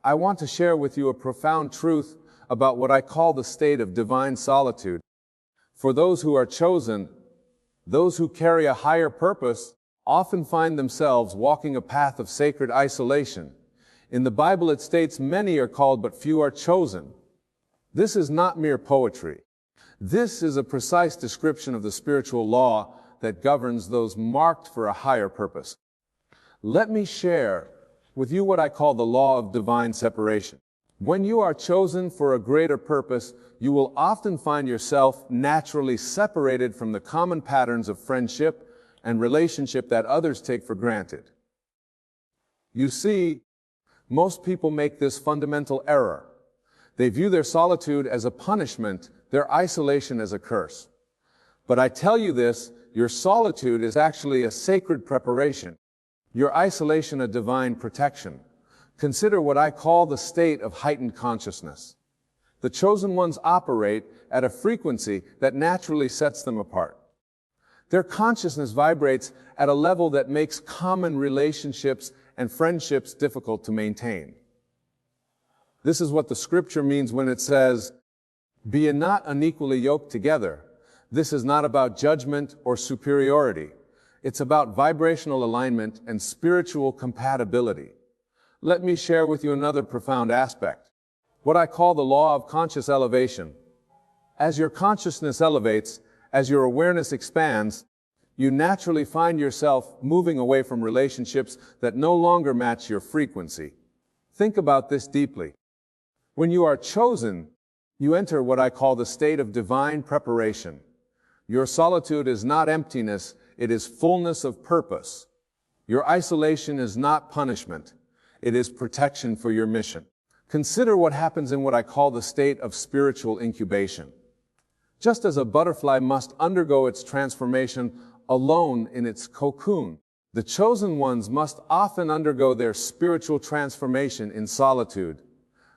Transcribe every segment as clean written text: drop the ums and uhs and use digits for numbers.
I want to share with you a profound truth about what I call the state of divine solitude. For those who are chosen, those who carry a higher purpose, often find themselves walking a path of sacred isolation. In the Bible it states, "Many are called, but few are chosen." This is not mere poetry. This is a precise description of the spiritual law that governs those marked for a higher purpose. Let me share with you what I call the law of divine separation. When you are chosen for a greater purpose, you will often find yourself naturally separated from the common patterns of friendship and relationship that others take for granted. You see, most people make this fundamental error. They view their solitude as a punishment, their isolation as a curse. But I tell you this, your solitude is actually a sacred preparation. Your isolation a divine protection. Consider what I call the state of heightened consciousness. The chosen ones operate at a frequency that naturally sets them apart. Their consciousness vibrates at a level that makes common relationships and friendships difficult to maintain. This is what the scripture means when it says, "Be ye not unequally yoked together." This is not about judgment or superiority. It's about vibrational alignment and spiritual compatibility. Let me share with you another profound aspect, what I call the law of conscious elevation. As your consciousness elevates, as your awareness expands, you naturally find yourself moving away from relationships that no longer match your frequency. Think about this deeply. When you are chosen, you enter what I call the state of divine preparation. Your solitude is not emptiness, it is fullness of purpose. Your isolation is not punishment, it is protection for your mission. Consider what happens in what I call the state of spiritual incubation. Just as a butterfly must undergo its transformation alone in its cocoon, the chosen ones must often undergo their spiritual transformation in solitude.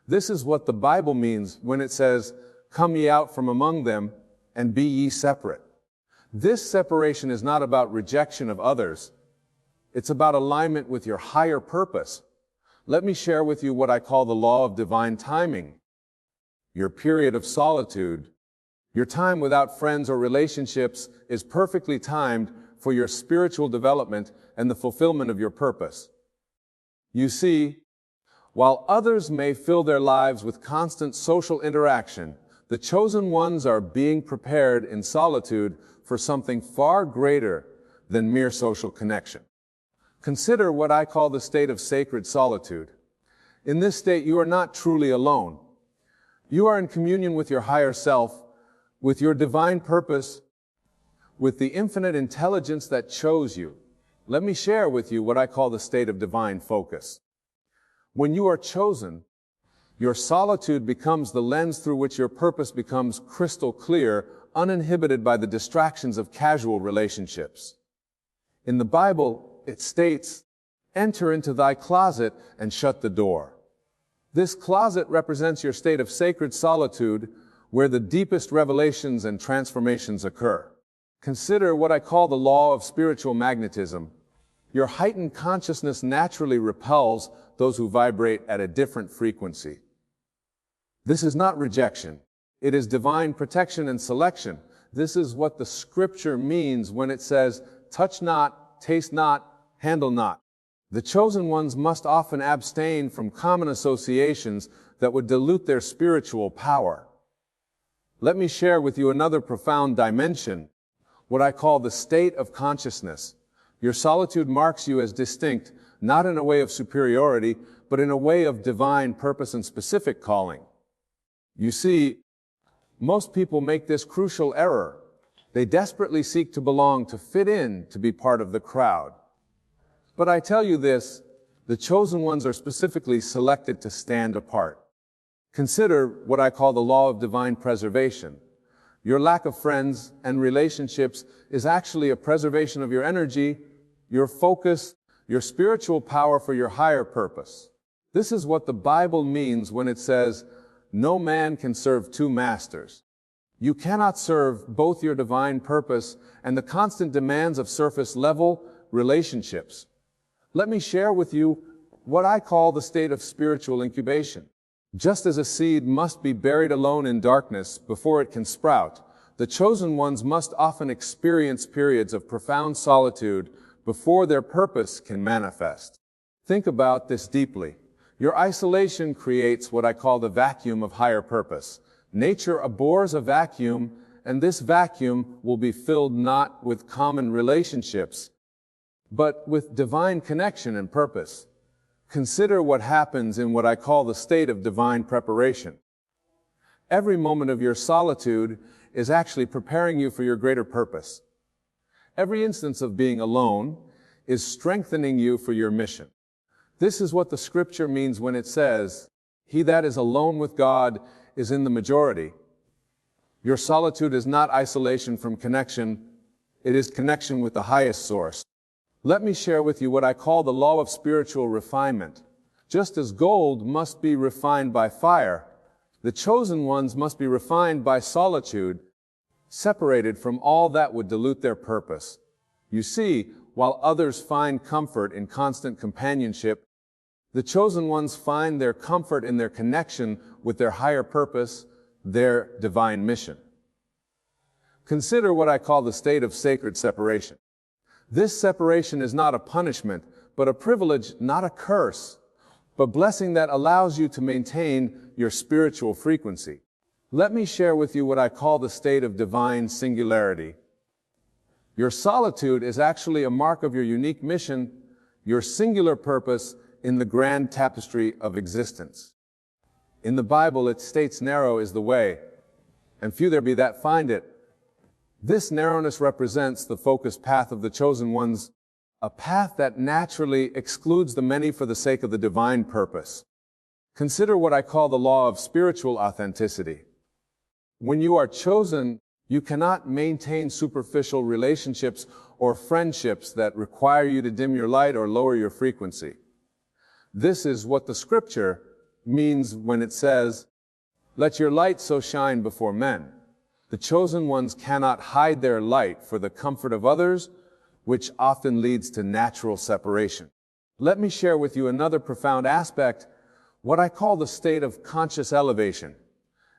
This is what the Bible means when it says, "Come ye out from among them, and be ye separate." This separation is not about rejection of others. It's about alignment with your higher purpose. Let me share with you what I call the law of divine timing. Your period of solitude, your time without friends or relationships, is perfectly timed for your spiritual development and the fulfillment of your purpose. You see, while others may fill their lives with constant social interaction, the chosen ones are being prepared in solitude for something far greater than mere social connection. Consider what I call the state of sacred solitude. In this state, you are not truly alone. You are in communion with your higher self, with your divine purpose, with the infinite intelligence that chose you. Let me share with you what I call the state of divine focus. When you are chosen, your solitude becomes the lens through which your purpose becomes crystal clear, uninhibited by the distractions of casual relationships. In the Bible, it states, "Enter into thy closet and shut the door." This closet represents your state of sacred solitude, where the deepest revelations and transformations occur. Consider what I call the law of spiritual magnetism. Your heightened consciousness naturally repels those who vibrate at a different frequency. This is not rejection. It is divine protection and selection. This is what the scripture means when it says, "Touch not, taste not, handle not." The chosen ones must often abstain from common associations that would dilute their spiritual power. Let me share with you another profound dimension, what I call the state of consciousness. Your solitude marks you as distinct, not in a way of superiority, but in a way of divine purpose and specific calling. You see, most people make this crucial error. They desperately seek to belong, to fit in, to be part of the crowd. But I tell you this, the chosen ones are specifically selected to stand apart. Consider what I call the law of divine preservation. Your lack of friends and relationships is actually a preservation of your energy, your focus, your spiritual power for your higher purpose. This is what the Bible means when it says, "No man can serve two masters." You cannot serve both your divine purpose and the constant demands of surface level relationships. Let me share with you what I call the state of spiritual incubation. Just as a seed must be buried alone in darkness before it can sprout, the chosen ones must often experience periods of profound solitude before their purpose can manifest. Think about this deeply. Your isolation creates what I call the vacuum of higher purpose. Nature abhors a vacuum, and this vacuum will be filled not with common relationships, but with divine connection and purpose. Consider what happens in what I call the state of divine preparation. Every moment of your solitude is actually preparing you for your greater purpose. Every instance of being alone is strengthening you for your mission. This is what the scripture means when it says, "He that is alone with God is in the majority." Your solitude is not isolation from connection, it is connection with the highest source. Let me share with you what I call the law of spiritual refinement. Just as gold must be refined by fire, the chosen ones must be refined by solitude, separated from all that would dilute their purpose. You see, while others find comfort in constant companionship, the chosen ones find their comfort in their connection with their higher purpose, their divine mission. Consider what I call the state of sacred separation. This separation is not a punishment, but a privilege, not a curse, but blessing that allows you to maintain your spiritual frequency. Let me share with you what I call the state of divine singularity. Your solitude is actually a mark of your unique mission, your singular purpose in the grand tapestry of existence. In the Bible, it states narrow is the way, and few there be that find it. This narrowness represents the focused path of the chosen ones, a path that naturally excludes the many for the sake of the divine purpose. Consider what I call the law of spiritual authenticity. When you are chosen, you cannot maintain superficial relationships or friendships that require you to dim your light or lower your frequency. This is what the scripture means when it says, "Let your light so shine before men." The chosen ones cannot hide their light for the comfort of others, which often leads to natural separation. Let me share with you another profound aspect, what I call the state of conscious elevation.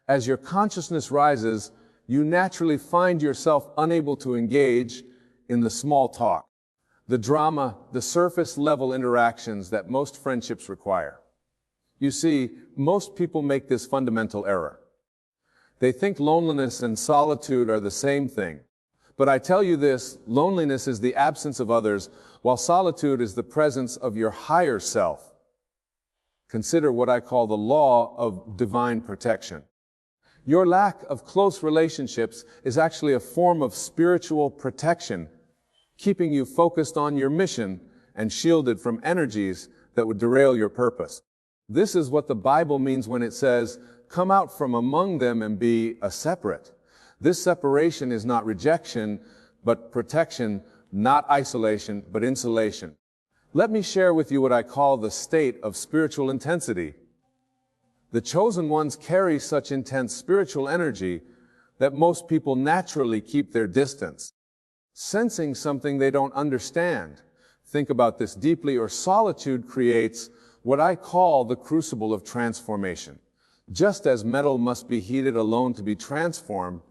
As your consciousness rises, you naturally find yourself unable to engage in the small talk, the drama, the surface level interactions that most friendships require. You see, most people make this fundamental error. They think loneliness and solitude are the same thing. But I tell you this, loneliness is the absence of others, while solitude is the presence of your higher self. Consider what I call the law of divine protection. Your lack of close relationships is actually a form of spiritual protection, keeping you focused on your mission and shielded from energies that would derail your purpose. This is what the Bible means when it says, "Come out from among them and be a separate." This separation is not rejection, but protection, not isolation, but insulation. Let me share with you what I call the state of spiritual intensity. The chosen ones carry such intense spiritual energy that most people naturally keep their distance, sensing something they don't understand. Think about this deeply, or solitude creates what I call the crucible of transformation. Just as metal must be heated alone to be transformed,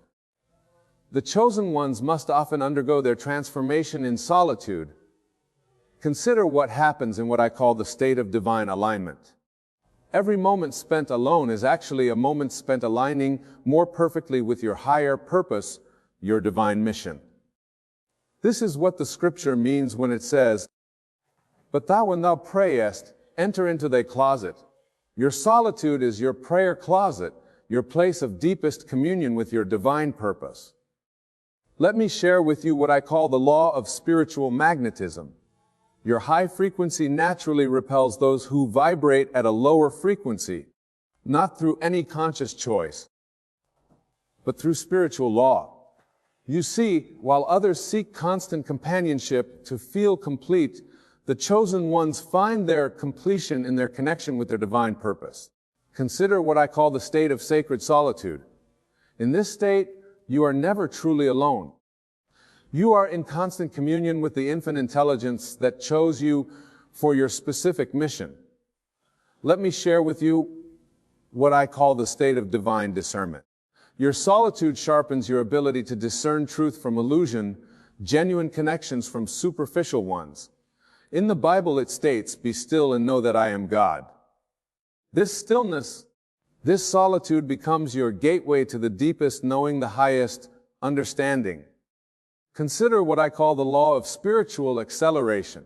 the chosen ones must often undergo their transformation in solitude. Consider what happens in what I call the state of divine alignment. Every moment spent alone is actually a moment spent aligning more perfectly with your higher purpose, your divine mission. This is what the scripture means when it says, "But thou, when thou prayest, enter into thy closet." Your solitude is your prayer closet, your place of deepest communion with your divine purpose. Let me share with you what I call the law of spiritual magnetism. Your high frequency naturally repels those who vibrate at a lower frequency, not through any conscious choice, but through spiritual law. You see, while others seek constant companionship to feel complete, the chosen ones find their completion in their connection with their divine purpose. Consider what I call the state of sacred solitude. In this state, you are never truly alone. You are in constant communion with the infinite intelligence that chose you for your specific mission. Let me share with you what I call the state of divine discernment. Your solitude sharpens your ability to discern truth from illusion, genuine connections from superficial ones. In the Bible it states, "Be still and know that I am God." This stillness, this solitude becomes your gateway to the deepest knowing, the highest understanding. Consider what I call the law of spiritual acceleration.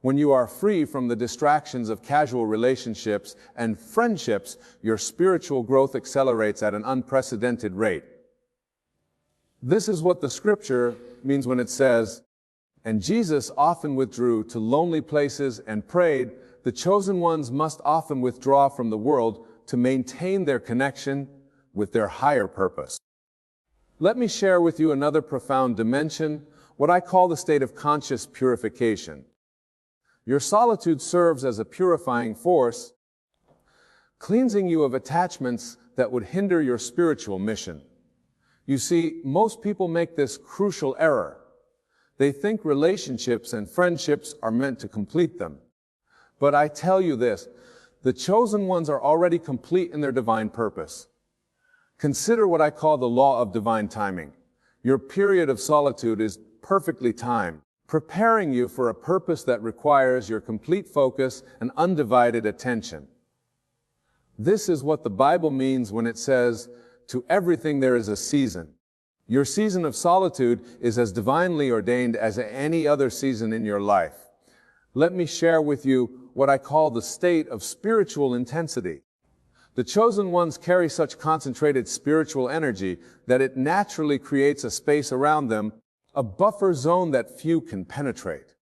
When you are free from the distractions of casual relationships and friendships, your spiritual growth accelerates at an unprecedented rate. This is what the scripture means when it says, "And Jesus often withdrew to lonely places and prayed." The chosen ones must often withdraw from the world to maintain their connection with their higher purpose. Let me share with you another profound dimension, what I call the state of conscious purification. Your solitude serves as a purifying force, cleansing you of attachments that would hinder your spiritual mission. You see, most people make this crucial error. They think relationships and friendships are meant to complete them. But I tell you this, the chosen ones are already complete in their divine purpose. Consider what I call the law of divine timing. Your period of solitude is perfectly timed, preparing you for a purpose that requires your complete focus and undivided attention. This is what the Bible means when it says, "To everything there is a season." Your season of solitude is as divinely ordained as any other season in your life. Let me share with you what I call the state of spiritual intensity. The chosen ones carry such concentrated spiritual energy that it naturally creates a space around them, a buffer zone that few can penetrate.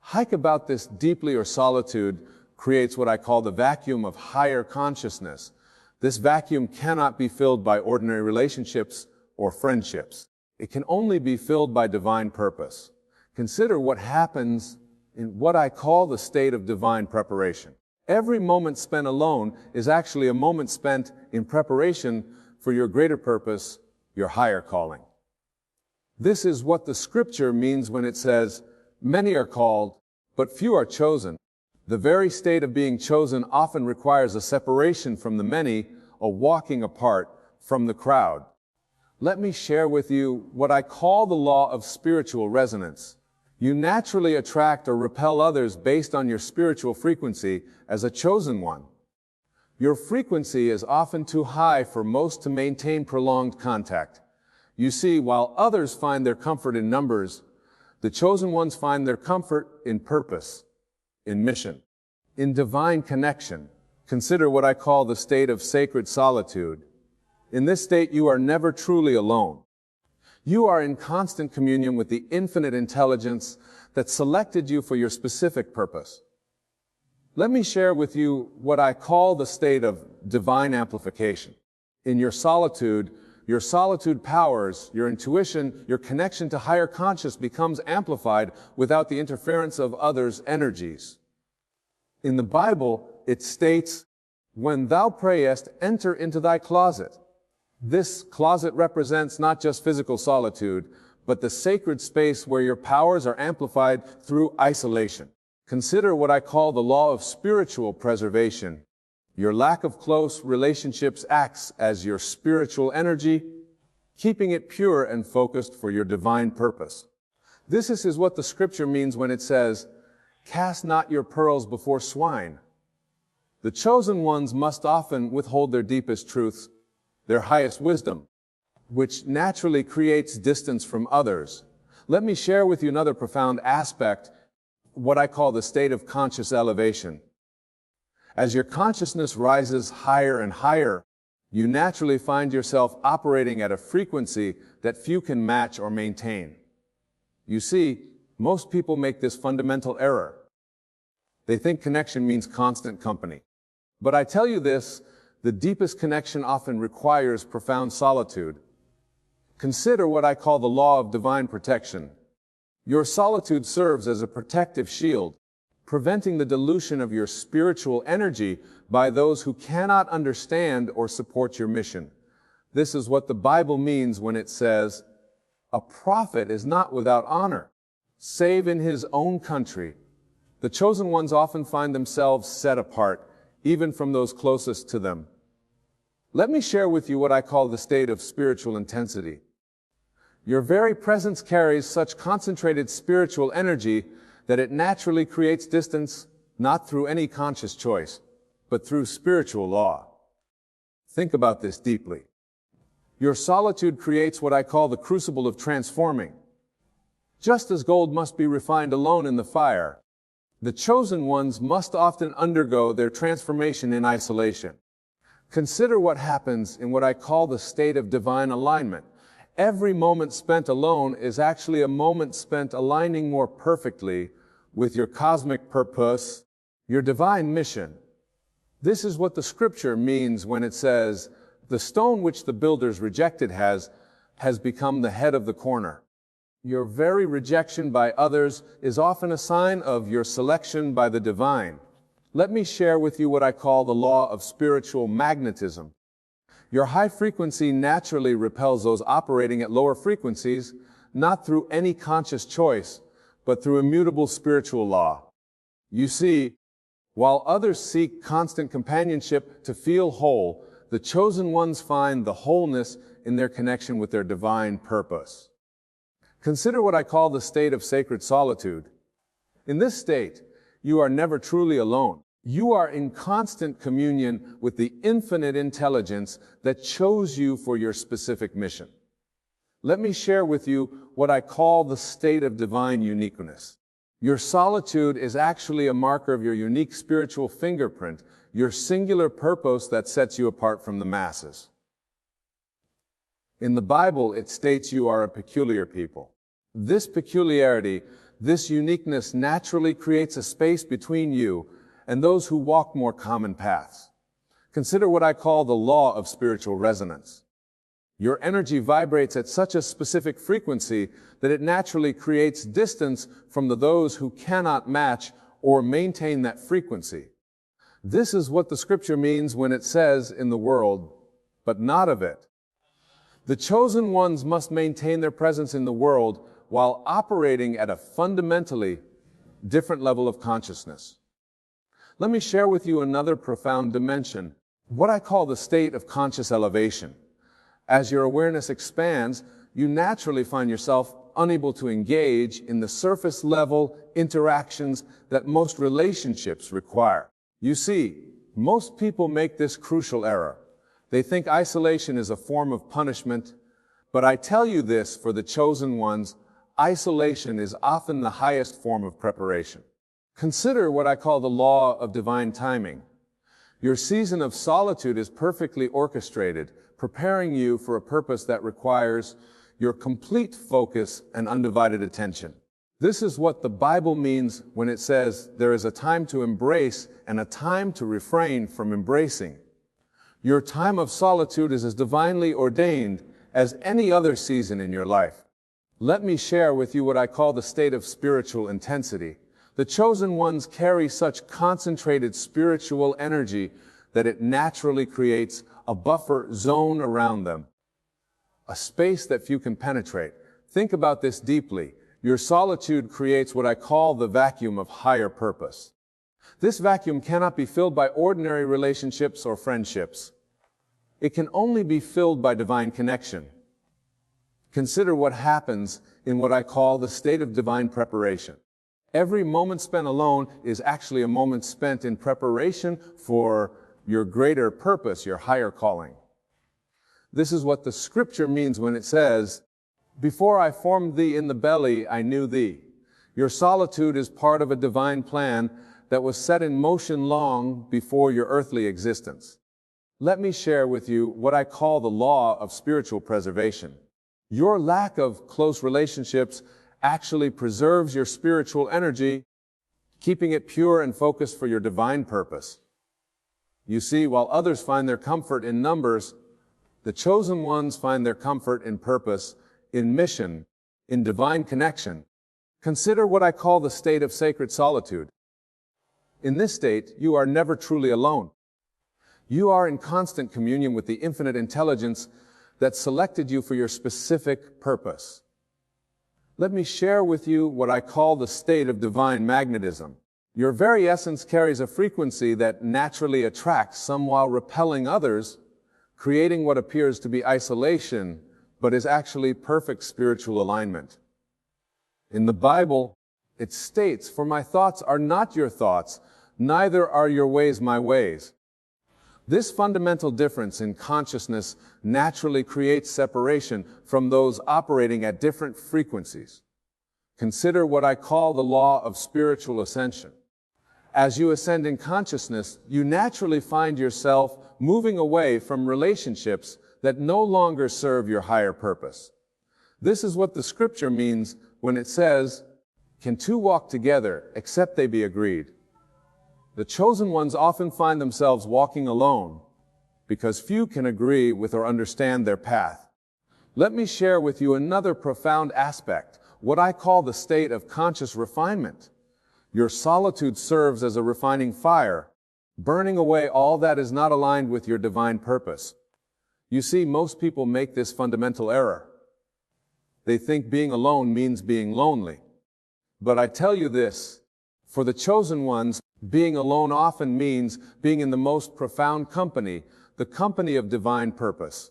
Hike about this deeply, or solitude creates what I call the vacuum of higher consciousness. This vacuum cannot be filled by ordinary relationships or friendships. It can only be filled by divine purpose. Consider what happens in what I call the state of divine preparation. Every moment spent alone is actually a moment spent in preparation for your greater purpose, your higher calling. This is what the scripture means when it says, "Many are called, but few are chosen." The very state of being chosen often requires a separation from the many, a walking apart from the crowd. Let me share with you what I call the law of spiritual resonance. You naturally attract or repel others based on your spiritual frequency as a chosen one. Your frequency is often too high for most to maintain prolonged contact. You see, while others find their comfort in numbers, the chosen ones find their comfort in purpose, in mission, in divine connection. Consider what I call the state of sacred solitude. In this state, you are never truly alone. You are in constant communion with the infinite intelligence that selected you for your specific purpose. Let me share with you what I call the state of divine amplification. In your solitude powers, your intuition, your connection to higher conscious becomes amplified without the interference of others' energies. In the Bible, it states, "When thou prayest, enter into thy closet." This closet represents not just physical solitude, but the sacred space where your powers are amplified through isolation. Consider what I call the law of spiritual preservation. Your lack of close relationships acts as your spiritual energy, keeping it pure and focused for your divine purpose. This is what the scripture means when it says, "Cast not your pearls before swine." The chosen ones must often withhold their deepest truths, their highest wisdom, which naturally creates distance from others. Let me share with you another profound aspect, what I call the state of conscious elevation. As your consciousness rises higher and higher, you naturally find yourself operating at a frequency that few can match or maintain. You see, most people make this fundamental error. They think connection means constant company. But I tell you this, the deepest connection often requires profound solitude. Consider what I call the law of divine protection. Your solitude serves as a protective shield, preventing the dilution of your spiritual energy by those who cannot understand or support your mission. This is what the Bible means when it says, "A prophet is not without honor, save in his own country." The chosen ones often find themselves set apart, even from those closest to them. Let me share with you what I call the state of spiritual intensity. Your very presence carries such concentrated spiritual energy that it naturally creates distance, not through any conscious choice, but through spiritual law. Think about this deeply. Your solitude creates what I call the crucible of transforming. Just as gold must be refined alone in the fire, the chosen ones must often undergo their transformation in isolation. Consider what happens in what I call the state of divine alignment. Every moment spent alone is actually a moment spent aligning more perfectly with your cosmic purpose, your divine mission. This is what the scripture means when it says, "The stone which the builders rejected has become the head of the corner." Your very rejection by others is often a sign of your selection by the divine. Let me share with you what I call the law of spiritual magnetism. Your high frequency naturally repels those operating at lower frequencies, not through any conscious choice, but through immutable spiritual law. You see, while others seek constant companionship to feel whole, the chosen ones find the wholeness in their connection with their divine purpose. Consider what I call the state of sacred solitude. In this state, you are never truly alone. You are in constant communion with the infinite intelligence that chose you for your specific mission. Let me share with you what I call the state of divine uniqueness. Your solitude is actually a marker of your unique spiritual fingerprint, your singular purpose that sets you apart from the masses. In the Bible, it states you are a peculiar people. This peculiarity, this uniqueness naturally creates a space between you and those who walk more common paths. Consider what I call the law of spiritual resonance. Your energy vibrates at such a specific frequency that it naturally creates distance from those who cannot match or maintain that frequency. This is what the scripture means when it says, "in the world, but not of it." The chosen ones must maintain their presence in the world while operating at a fundamentally different level of consciousness. Let me share with you another profound dimension, what I call the state of conscious elevation. As your awareness expands, you naturally find yourself unable to engage in the surface level interactions that most relationships require. You see, most people make this crucial error. They think isolation is a form of punishment, but I tell you this, for the chosen ones, isolation is often the highest form of preparation. Consider what I call the law of divine timing. Your season of solitude is perfectly orchestrated, preparing you for a purpose that requires your complete focus and undivided attention. This is what the Bible means when it says there is a time to embrace and a time to refrain from embracing. Your time of solitude is as divinely ordained as any other season in your life. Let me share with you what I call the state of spiritual intensity. The chosen ones carry such concentrated spiritual energy that it naturally creates a buffer zone around them, a space that few can penetrate. Think about this deeply. Your solitude creates what I call the vacuum of higher purpose. This vacuum cannot be filled by ordinary relationships or friendships. It can only be filled by divine connection. Consider what happens in what I call the state of divine preparation. Every moment spent alone is actually a moment spent in preparation for your greater purpose, your higher calling. This is what the scripture means when it says, "Before I formed thee in the belly, I knew thee." Your solitude is part of a divine plan that was set in motion long before your earthly existence. Let me share with you what I call the law of spiritual preservation. Your lack of close relationships actually preserves your spiritual energy, keeping it pure and focused for your divine purpose. You see, while others find their comfort in numbers, the chosen ones find their comfort in purpose, in mission, in divine connection. Consider what I call the state of sacred solitude. In this state, you are never truly alone. You are in constant communion with the infinite intelligence that selected you for your specific purpose. Let me share with you what I call the state of divine magnetism. Your very essence carries a frequency that naturally attracts some while repelling others, creating what appears to be isolation, but is actually perfect spiritual alignment. In the Bible, it states, "For my thoughts are not your thoughts, neither are your ways my ways." This fundamental difference in consciousness naturally creates separation from those operating at different frequencies. Consider what I call the law of spiritual ascension. As you ascend in consciousness, you naturally find yourself moving away from relationships that no longer serve your higher purpose. This is what the scripture means when it says, "Can two walk together except they be agreed?" The chosen ones often find themselves walking alone because few can agree with or understand their path. Let me share with you another profound aspect, what I call the state of conscious refinement. Your solitude serves as a refining fire, burning away all that is not aligned with your divine purpose. You see, most people make this fundamental error. They think being alone means being lonely. But I tell you this, for the chosen ones, being alone often means being in the most profound company, the company of divine purpose.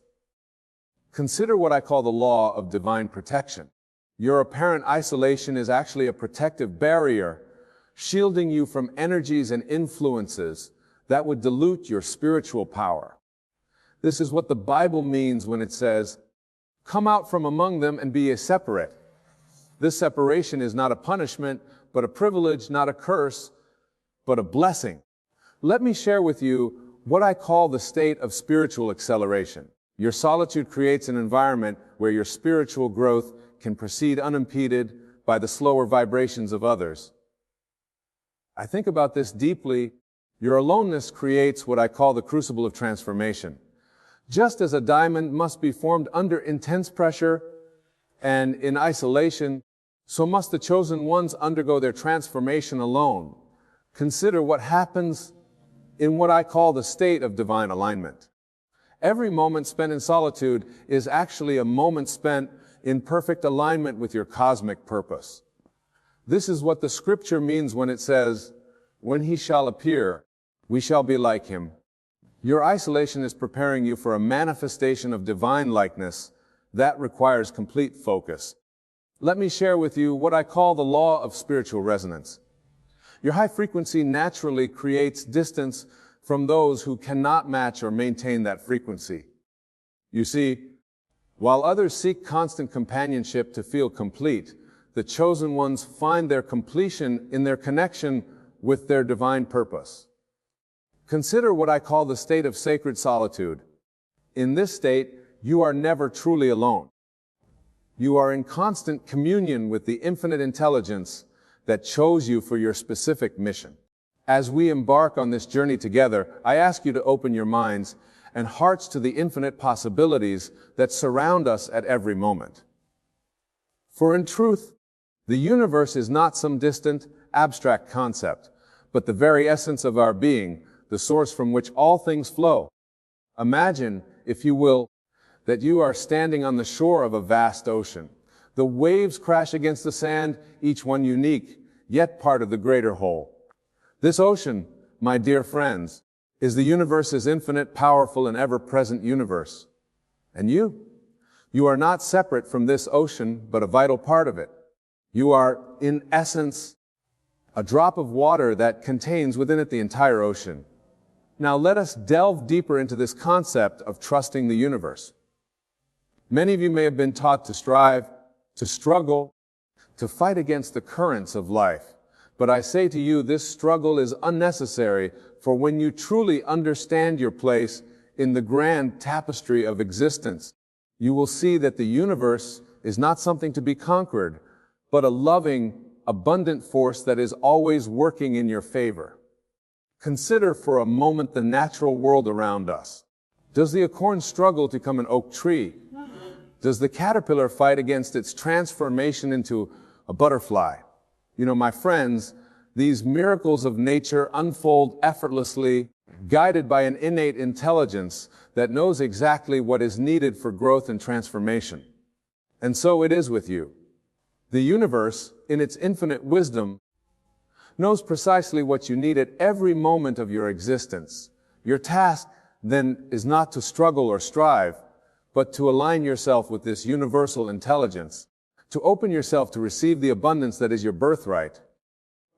Consider what I call the law of divine protection. Your apparent isolation is actually a protective barrier, shielding you from energies and influences that would dilute your spiritual power. This is what the Bible means when it says, "Come out from among them and be ye separate." This separation is not a punishment, but a privilege, not a curse, but a blessing. Let me share with you what I call the state of spiritual acceleration. Your solitude creates an environment where your spiritual growth can proceed unimpeded by the slower vibrations of others. I think about this deeply. Your aloneness creates what I call the crucible of transformation. Just as a diamond must be formed under intense pressure and in isolation, so must the chosen ones undergo their transformation alone. Consider what happens in what I call the state of divine alignment. Every moment spent in solitude is actually a moment spent in perfect alignment with your cosmic purpose. This is what the scripture means when it says, "When he shall appear, we shall be like him." Your isolation is preparing you for a manifestation of divine likeness that requires complete focus. Let me share with you what I call the law of spiritual resonance. Your high frequency naturally creates distance from those who cannot match or maintain that frequency. You see, while others seek constant companionship to feel complete, the chosen ones find their completion in their connection with their divine purpose. Consider what I call the state of sacred solitude. In this state, you are never truly alone. You are in constant communion with the infinite intelligence that chose you for your specific mission. As we embark on this journey together, I ask you to open your minds and hearts to the infinite possibilities that surround us at every moment. For in truth, the universe is not some distant, abstract concept, but the very essence of our being, the source from which all things flow. Imagine, if you will, that you are standing on the shore of a vast ocean. The waves crash against the sand, each one unique, yet part of the greater whole. This ocean, my dear friends, is the universe's infinite, powerful, and ever-present universe. And you are not separate from this ocean, but a vital part of it. You are, in essence, a drop of water that contains within it the entire ocean. Now let us delve deeper into this concept of trusting the universe. Many of you may have been taught to strive, to struggle, to fight against the currents of life. But I say to you, this struggle is unnecessary, for when you truly understand your place in the grand tapestry of existence, you will see that the universe is not something to be conquered, but a loving, abundant force that is always working in your favor. Consider for a moment the natural world around us. Does the acorn struggle to become an oak tree? Does the caterpillar fight against its transformation into a butterfly? You know, my friends, these miracles of nature unfold effortlessly, guided by an innate intelligence that knows exactly what is needed for growth and transformation. And so it is with you. The universe, in its infinite wisdom, knows precisely what you need at every moment of your existence. Your task, then, is not to struggle or strive, but to align yourself with this universal intelligence, to open yourself to receive the abundance that is your birthright.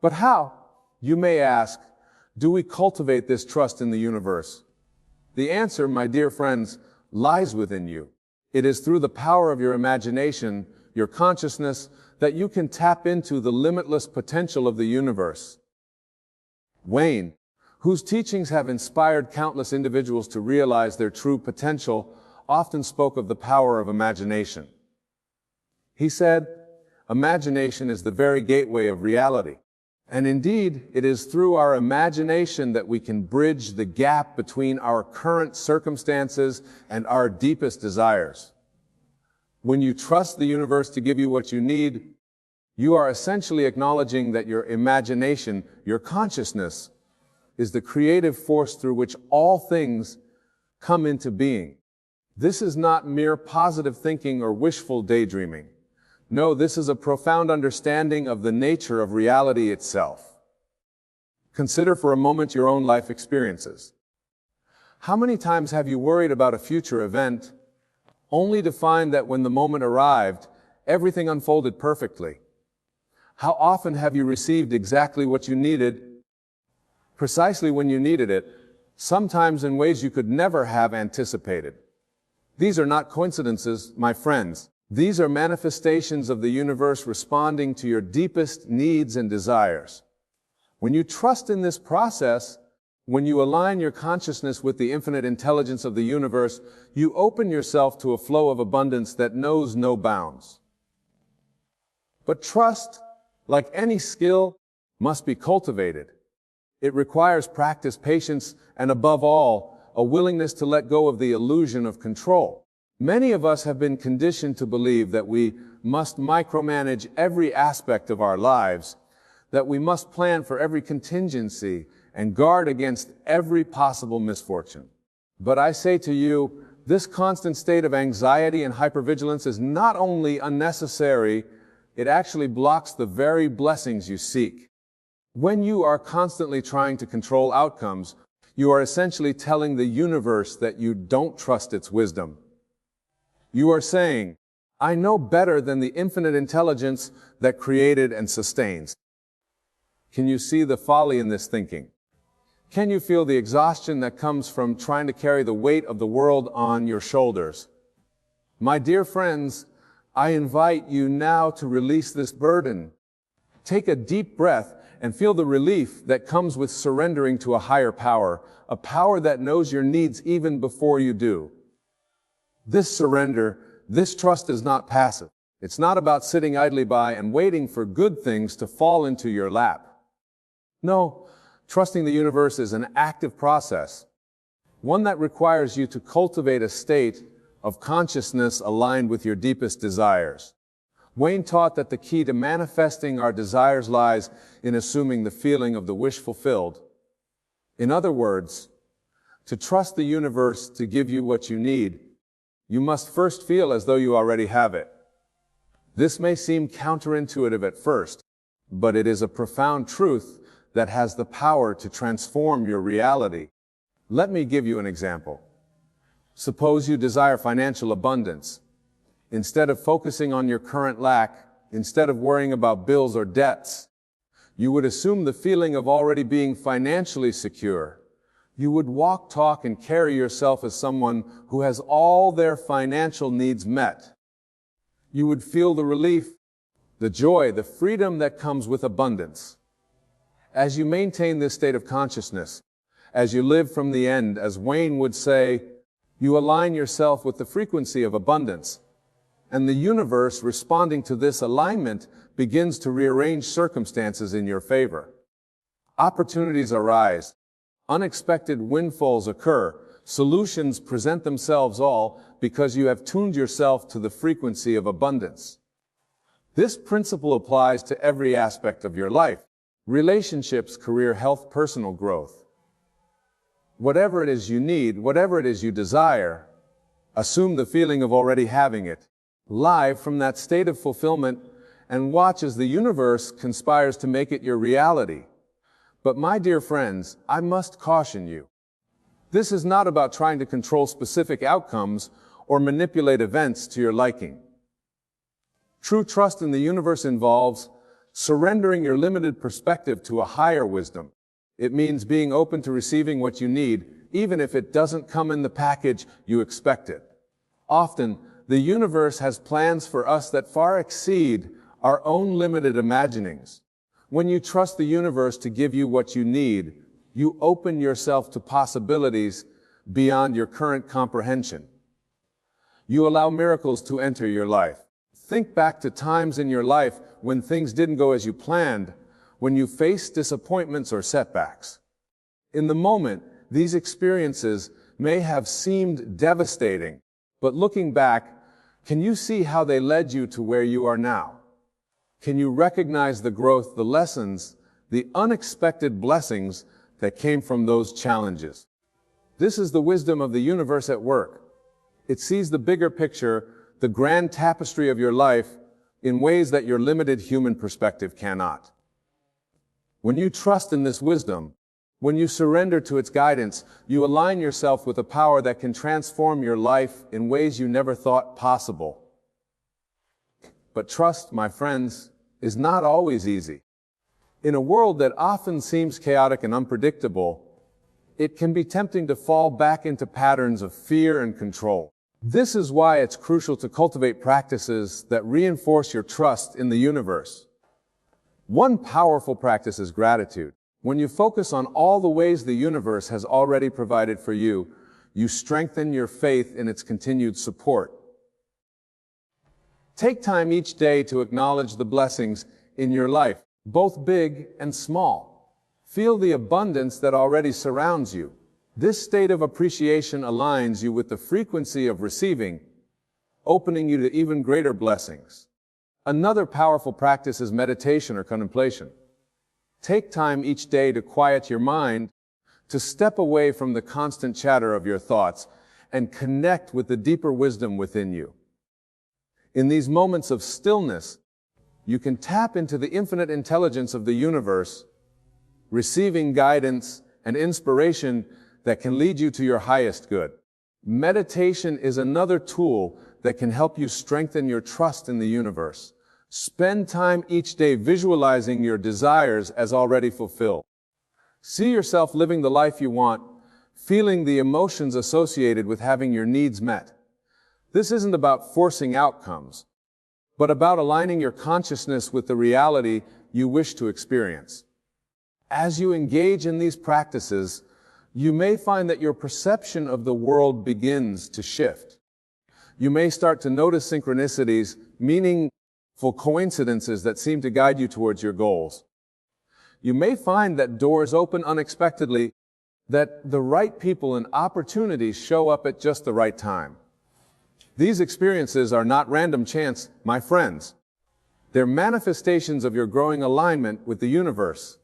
But how, you may ask, do we cultivate this trust in the universe? The answer, my dear friends, lies within you. It is through the power of your imagination, your consciousness, that you can tap into the limitless potential of the universe. Wayne, whose teachings have inspired countless individuals to realize their true potential, often spoke of the power of imagination. He said, "Imagination is the very gateway of reality." And indeed, it is through our imagination that we can bridge the gap between our current circumstances and our deepest desires. When you trust the universe to give you what you need, you are essentially acknowledging that your imagination, your consciousness, is the creative force through which all things come into being. This is not mere positive thinking or wishful daydreaming. No, this is a profound understanding of the nature of reality itself. Consider for a moment your own life experiences. How many times have you worried about a future event, only to find that when the moment arrived, everything unfolded perfectly? How often have you received exactly what you needed, precisely when you needed it, sometimes in ways you could never have anticipated? These are not coincidences, my friends. These are manifestations of the universe responding to your deepest needs and desires. When you trust in this process, when you align your consciousness with the infinite intelligence of the universe, you open yourself to a flow of abundance that knows no bounds. But trust, like any skill, must be cultivated. It requires practice, patience, and above all, a willingness to let go of the illusion of control. Many of us have been conditioned to believe that we must micromanage every aspect of our lives, that we must plan for every contingency and guard against every possible misfortune. But I say to you, this constant state of anxiety and hypervigilance is not only unnecessary, it actually blocks the very blessings you seek. When you are constantly trying to control outcomes, you are essentially telling the universe that you don't trust its wisdom. You are saying, "I know better than the infinite intelligence that created and sustains." Can you see the folly in this thinking? Can you feel the exhaustion that comes from trying to carry the weight of the world on your shoulders? My dear friends, I invite you now to release this burden. Take a deep breath and feel the relief that comes with surrendering to a higher power, a power that knows your needs even before you do. This surrender, this trust is not passive. It's not about sitting idly by and waiting for good things to fall into your lap. No, trusting the universe is an active process, one that requires you to cultivate a state of consciousness aligned with your deepest desires. Wayne taught that the key to manifesting our desires lies in assuming the feeling of the wish fulfilled. In other words, to trust the universe to give you what you need, you must first feel as though you already have it. This may seem counterintuitive at first, but it is a profound truth that has the power to transform your reality. Let me give you an example. Suppose you desire financial abundance. Instead of focusing on your current lack, instead of worrying about bills or debts, you would assume the feeling of already being financially secure. You would walk, talk, and carry yourself as someone who has all their financial needs met. You would feel the relief, the joy, the freedom that comes with abundance. As you maintain this state of consciousness, as you live from the end, as Wayne would say, you align yourself with the frequency of abundance, and the universe, responding to this alignment, begins to rearrange circumstances in your favor. Opportunities arise. Unexpected windfalls occur. Solutions present themselves, all because you have tuned yourself to the frequency of abundance. This principle applies to every aspect of your life: relationships, career, health, personal growth. Whatever it is you need, whatever it is you desire, assume the feeling of already having it. Live from that state of fulfillment and watch as the universe conspires to make it your reality. But my dear friends, I must caution you. This is not about trying to control specific outcomes or manipulate events to your liking. True trust in the universe involves surrendering your limited perspective to a higher wisdom. It means being open to receiving what you need, even if it doesn't come in the package you expected. Often, the universe has plans for us that far exceed our own limited imaginings. When you trust the universe to give you what you need, you open yourself to possibilities beyond your current comprehension. You allow miracles to enter your life. Think back to times in your life when things didn't go as you planned, when you faced disappointments or setbacks. In the moment, these experiences may have seemed devastating, but looking back, can you see how they led you to where you are now? Can you recognize the growth, the lessons, the unexpected blessings that came from those challenges? This is the wisdom of the universe at work. It sees the bigger picture, the grand tapestry of your life, in ways that your limited human perspective cannot. When you trust in this wisdom, when you surrender to its guidance, you align yourself with a power that can transform your life in ways you never thought possible. But trust, my friends, is not always easy. In a world that often seems chaotic and unpredictable, it can be tempting to fall back into patterns of fear and control. This is why it's crucial to cultivate practices that reinforce your trust in the universe. One powerful practice is gratitude. When you focus on all the ways the universe has already provided for you, you strengthen your faith in its continued support. Take time each day to acknowledge the blessings in your life, both big and small. Feel the abundance that already surrounds you. This state of appreciation aligns you with the frequency of receiving, opening you to even greater blessings. Another powerful practice is meditation or contemplation. Take time each day to quiet your mind, to step away from the constant chatter of your thoughts, and connect with the deeper wisdom within you. In these moments of stillness, you can tap into the infinite intelligence of the universe, receiving guidance and inspiration that can lead you to your highest good. Meditation is another tool that can help you strengthen your trust in the universe. Spend time each day visualizing your desires as already fulfilled. See yourself living the life you want, feeling the emotions associated with having your needs met. This isn't about forcing outcomes, but about aligning your consciousness with the reality you wish to experience. As you engage in these practices, you may find that your perception of the world begins to shift. You may start to notice synchronicities, meaningful coincidences that seem to guide you towards your goals. You may find that doors open unexpectedly, that the right people and opportunities show up at just the right time. These experiences are not random chance, my friends. They're manifestations of your growing alignment with the universe.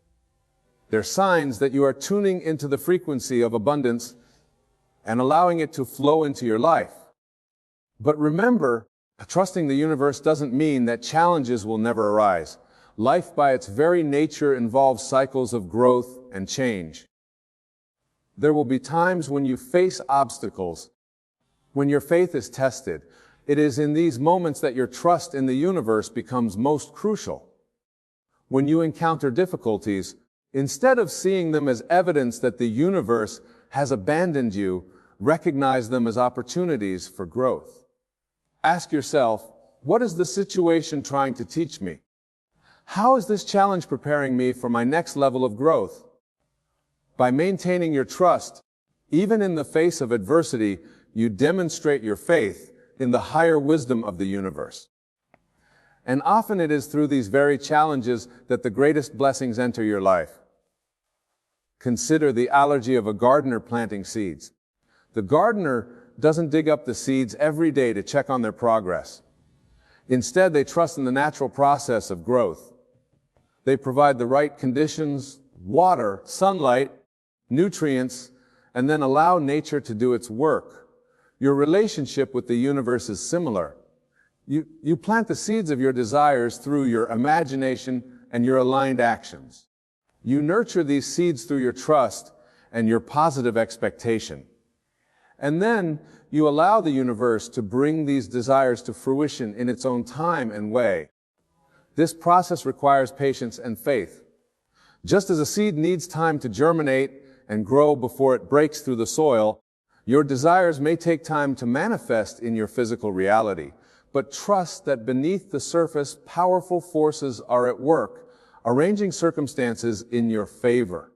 They're signs that you are tuning into the frequency of abundance and allowing it to flow into your life. But remember, trusting the universe doesn't mean that challenges will never arise. Life by its very nature involves cycles of growth and change. There will be times when you face obstacles, when your faith is tested. It is in these moments that your trust in the universe becomes most crucial. When you encounter difficulties, instead of seeing them as evidence that the universe has abandoned you, recognize them as opportunities for growth. Ask yourself, what is the situation trying to teach me? How is this challenge preparing me for my next level of growth? By maintaining your trust, even in the face of adversity, you demonstrate your faith in the higher wisdom of the universe. And often it is through these very challenges that the greatest blessings enter your life. Consider the analogy of a gardener planting seeds. The gardener doesn't dig up the seeds every day to check on their progress. Instead, they trust in the natural process of growth. They provide the right conditions, water, sunlight, nutrients, and then allow nature to do its work. Your relationship with the universe is similar. You plant the seeds of your desires through your imagination and your aligned actions. You nurture these seeds through your trust and your positive expectation. And then you allow the universe to bring these desires to fruition in its own time and way. This process requires patience and faith. Just as a seed needs time to germinate and grow before it breaks through the soil, your desires may take time to manifest in your physical reality. But trust that beneath the surface, powerful forces are at work, arranging circumstances in your favor.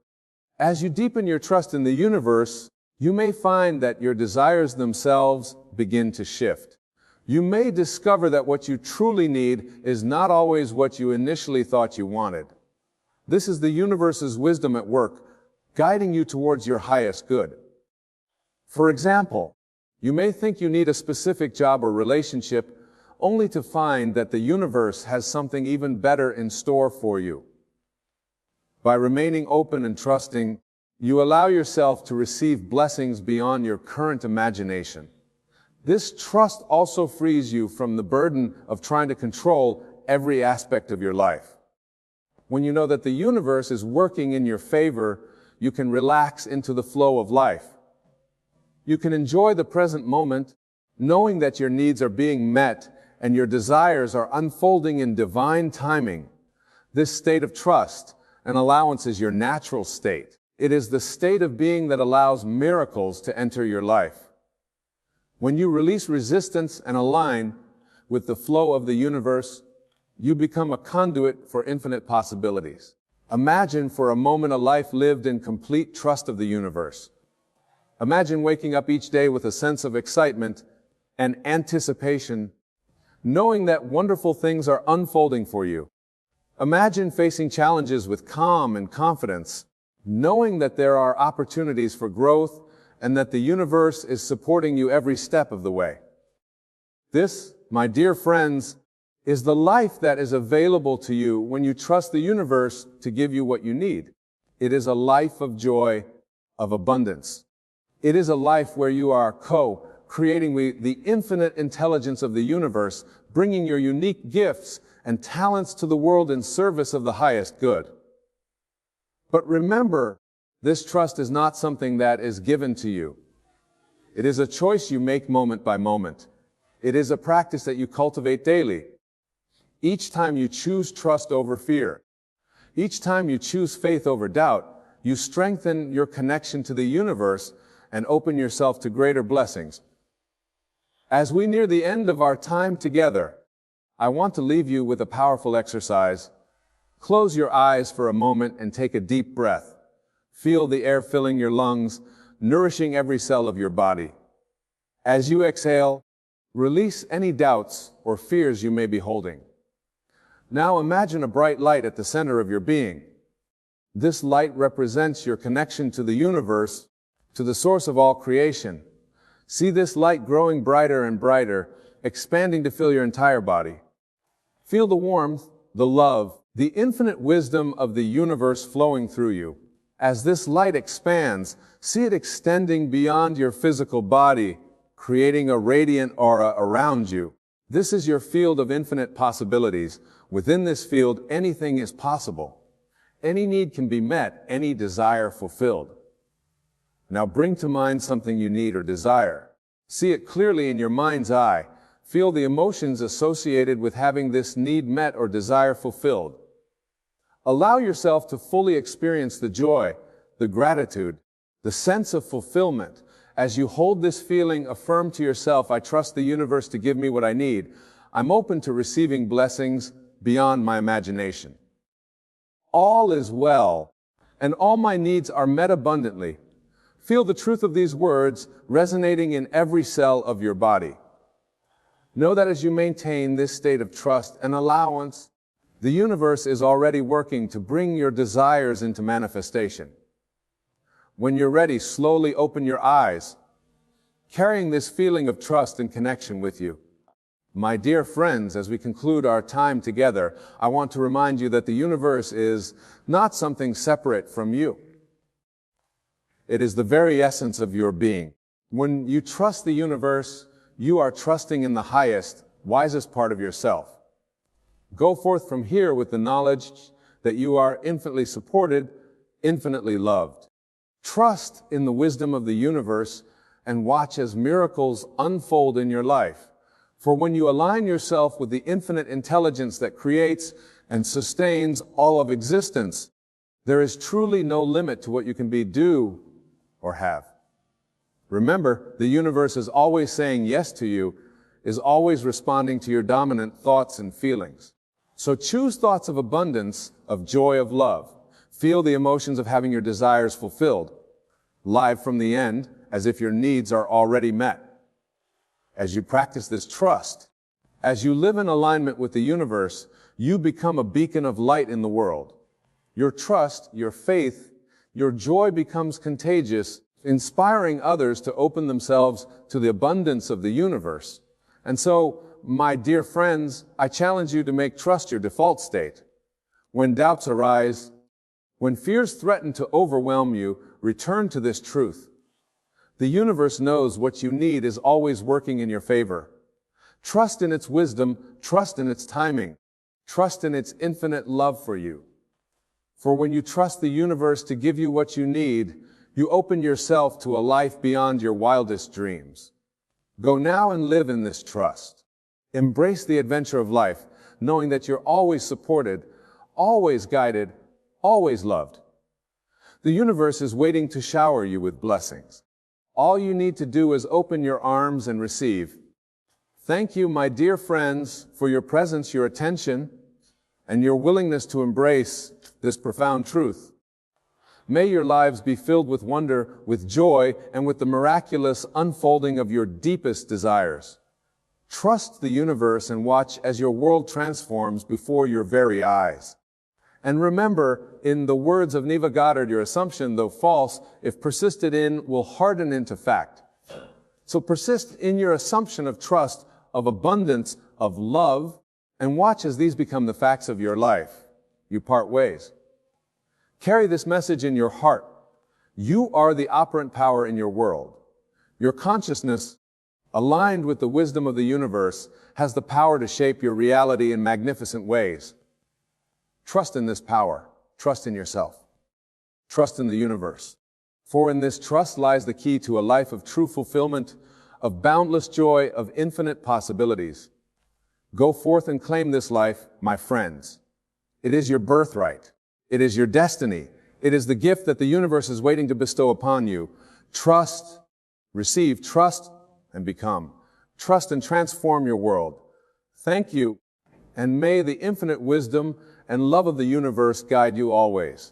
As you deepen your trust in the universe, you may find that your desires themselves begin to shift. You may discover that what you truly need is not always what you initially thought you wanted. This is the universe's wisdom at work, guiding you towards your highest good. For example, you may think you need a specific job or relationship, only to find that the universe has something even better in store for you. By remaining open and trusting, you allow yourself to receive blessings beyond your current imagination. This trust also frees you from the burden of trying to control every aspect of your life. When you know that the universe is working in your favor, you can relax into the flow of life. You can enjoy the present moment, knowing that your needs are being met and your desires are unfolding in divine timing. This state of trust and allowance is your natural state. It is the state of being that allows miracles to enter your life. When you release resistance and align with the flow of the universe, you become a conduit for infinite possibilities. Imagine for a moment a life lived in complete trust of the universe. Imagine waking up each day with a sense of excitement and anticipation, knowing that wonderful things are unfolding for you. Imagine facing challenges with calm and confidence, knowing that there are opportunities for growth and that the universe is supporting you every step of the way. This, my dear friends, is the life that is available to you when you trust the universe to give you what you need. It is a life of joy, of abundance. It is a life where you are creating the infinite intelligence of the universe, bringing your unique gifts and talents to the world in service of the highest good. But remember, this trust is not something that is given to you. It is a choice you make moment by moment. It is a practice that you cultivate daily. Each time you choose trust over fear, each time you choose faith over doubt, you strengthen your connection to the universe and open yourself to greater blessings. As we near the end of our time together, I want to leave you with a powerful exercise. Close your eyes for a moment and take a deep breath. Feel the air filling your lungs, nourishing every cell of your body. As you exhale, release any doubts or fears you may be holding. Now imagine a bright light at the center of your being. This light represents your connection to the universe, to the source of all creation. See this light growing brighter and brighter, expanding to fill your entire body. Feel the warmth, the love, the infinite wisdom of the universe flowing through you. As this light expands, see it extending beyond your physical body, creating a radiant aura around you. This is your field of infinite possibilities. Within this field, anything is possible. Any need can be met, any desire fulfilled. Now bring to mind something you need or desire. See it clearly in your mind's eye. Feel the emotions associated with having this need met or desire fulfilled. Allow yourself to fully experience the joy, the gratitude, the sense of fulfillment. As you hold this feeling, affirm to yourself, I trust the universe to give me what I need. I'm open to receiving blessings beyond my imagination. All is well, and all my needs are met abundantly. Feel the truth of these words resonating in every cell of your body. Know that as you maintain this state of trust and allowance, the universe is already working to bring your desires into manifestation. When you're ready, slowly open your eyes, carrying this feeling of trust and connection with you. My dear friends, as we conclude our time together, I want to remind you that the universe is not something separate from you. It is the very essence of your being. When you trust the universe, you are trusting in the highest, wisest part of yourself. Go forth from here with the knowledge that you are infinitely supported, infinitely loved. Trust in the wisdom of the universe and watch as miracles unfold in your life. For when you align yourself with the infinite intelligence that creates and sustains all of existence, there is truly no limit to what you can be, do, or have. Remember, the universe is always saying yes to you, is always responding to your dominant thoughts and feelings. So choose thoughts of abundance, of joy, of love. Feel the emotions of having your desires fulfilled. Live from the end, as if your needs are already met. As you practice this trust, as you live in alignment with the universe, you become a beacon of light in the world. Your trust, your faith, your joy becomes contagious, inspiring others to open themselves to the abundance of the universe. And so, my dear friends, I challenge you to make trust your default state. When doubts arise, when fears threaten to overwhelm you, return to this truth. The universe knows what you need is always working in your favor. Trust in its wisdom, trust in its timing, trust in its infinite love for you. For when you trust the universe to give you what you need, you open yourself to a life beyond your wildest dreams. Go now and live in this trust. Embrace the adventure of life, knowing that you're always supported, always guided, always loved. The universe is waiting to shower you with blessings. All you need to do is open your arms and receive. Thank you, my dear friends, for your presence, your attention, and your willingness to embrace this profound truth. May your lives be filled with wonder, with joy, and with the miraculous unfolding of your deepest desires. Trust the universe and watch as your world transforms before your very eyes. And remember, in the words of Neva Goddard, your assumption, though false, if persisted in, will harden into fact. So persist in your assumption of trust, of abundance, of love, and watch as these become the facts of your life. You part ways. Carry this message in your heart. You are the operant power in your world. Your consciousness, aligned with the wisdom of the universe, has the power to shape your reality in magnificent ways. Trust in this power. Trust in yourself. Trust in the universe. For in this trust lies the key to a life of true fulfillment, of boundless joy, of infinite possibilities. Go forth and claim this life, my friends. It is your birthright. It is your destiny. It is the gift that the universe is waiting to bestow upon you. Trust, receive, trust, and become. Trust and transform your world. Thank you, and may the infinite wisdom and love of the universe guide you always.